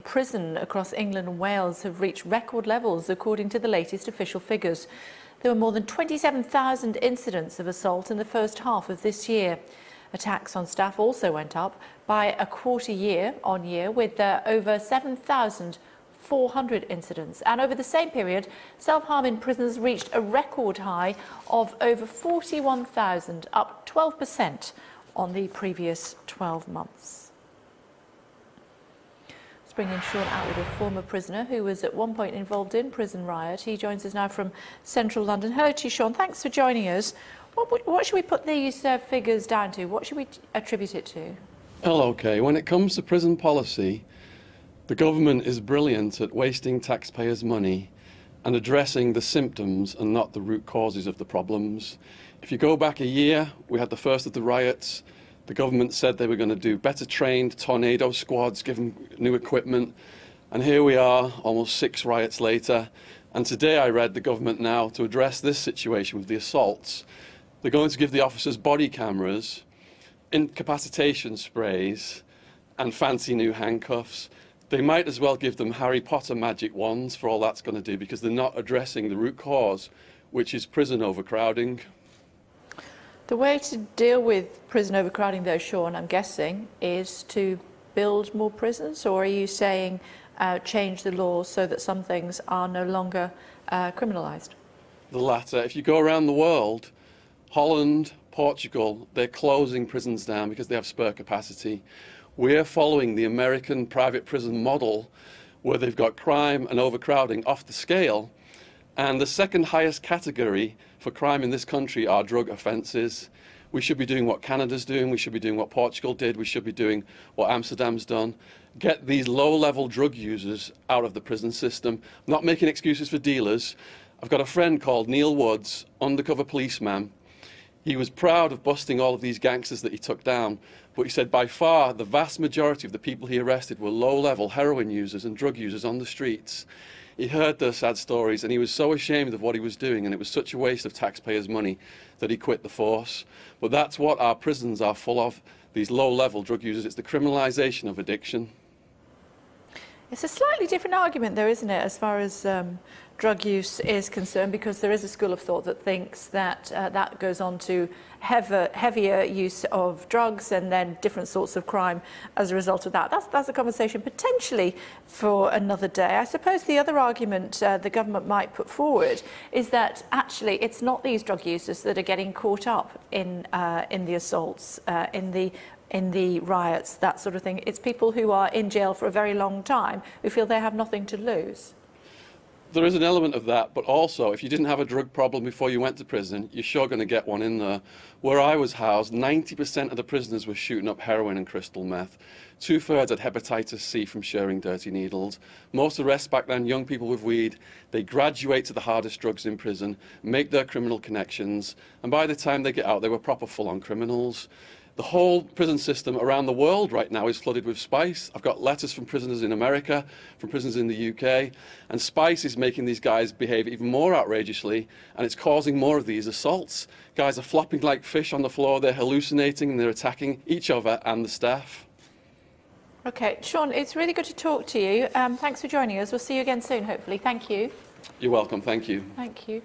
prison across England and Wales have reached record levels, according to the latest official figures. There were more than 27,000 incidents of assault in the first half of this year. Attacks on staff also went up by a quarter year-on-year, with over 7,400 incidents. And over the same period, self-harm in prisons reached a record high of over 41,000, up 12% on the previous 12 months. Let's bring in Shaun Attwood, a former prisoner who was at one point involved in prison riot. He joins us now from central London. Hello to you, Shaun. Thanks for joining us. What should we put these figures down to? What should we attribute it to? Well, OK, when it comes to prison policy, the government is brilliant at wasting taxpayers' money and addressing the symptoms and not the root causes of the problems. If you go back a year, we had the first of the riots. The government said they were going to do better trained tornado squads, give them new equipment. And here we are, almost 6 riots later. And today I read the government now, to address this situation with the assaults, they're going to give the officers body cameras, incapacitation sprays, and fancy new handcuffs. They might as well give them Harry Potter magic wands for all that's going to do, because they're not addressing the root cause, which is prison overcrowding. The way to deal with prison overcrowding, though, Shaun, I'm guessing, is to build more prisons, or are you saying change the laws so that some things are no longer criminalised? The latter. If you go around the world, Holland, Portugal, they're closing prisons down because they have spare capacity. We're following the American private prison model, where they've got crime and overcrowding off the scale. And the second highest category for crime in this country are drug offences. We should be doing what Canada's doing, we should be doing what Portugal did, we should be doing what Amsterdam's done. Get these low-level drug users out of the prison system. I'm not making excuses for dealers. I've got a friend called Neil Woods, undercover policeman. He was proud of busting all of these gangsters that he took down, but he said by far the vast majority of the people he arrested were low-level heroin users and drug users on the streets. He heard their sad stories and he was so ashamed of what he was doing, and it was such a waste of taxpayers' money that he quit the force. But that's what our prisons are full of, these low-level drug users. It's the criminalisation of addiction. It's a slightly different argument, though, isn't it, as far as drug use is concerned, because there is a school of thought that thinks that that goes on to heavier use of drugs and then different sorts of crime as a result of that. That's a conversation potentially for another day. I suppose the other argument the government might put forward is that actually it's not these drug users that are getting caught up in the assaults, in the riots, that sort of thing. It's people who are in jail for a very long time who feel they have nothing to lose. There is an element of that, but also if you didn't have a drug problem before you went to prison, you're sure going to get one in there. Where I was housed, 90% of the prisoners were shooting up heroin and crystal meth. 2/3 had hepatitis C from sharing dirty needles. Most arrests back then, young people with weed, they graduate to the hardest drugs in prison, make their criminal connections, and by the time they get out, they were proper full-on criminals. The whole prison system around the world right now is flooded with spice. I've got letters from prisoners in America, from prisoners in the UK, and spice is making these guys behave even more outrageously, and it's causing more of these assaults. Guys are flopping like fish on the floor, they're hallucinating, and they're attacking each other and the staff. OK, Shaun, it's really good to talk to you. Thanks for joining us. We'll see you again soon, hopefully. Thank you. You're welcome. Thank you. Thank you.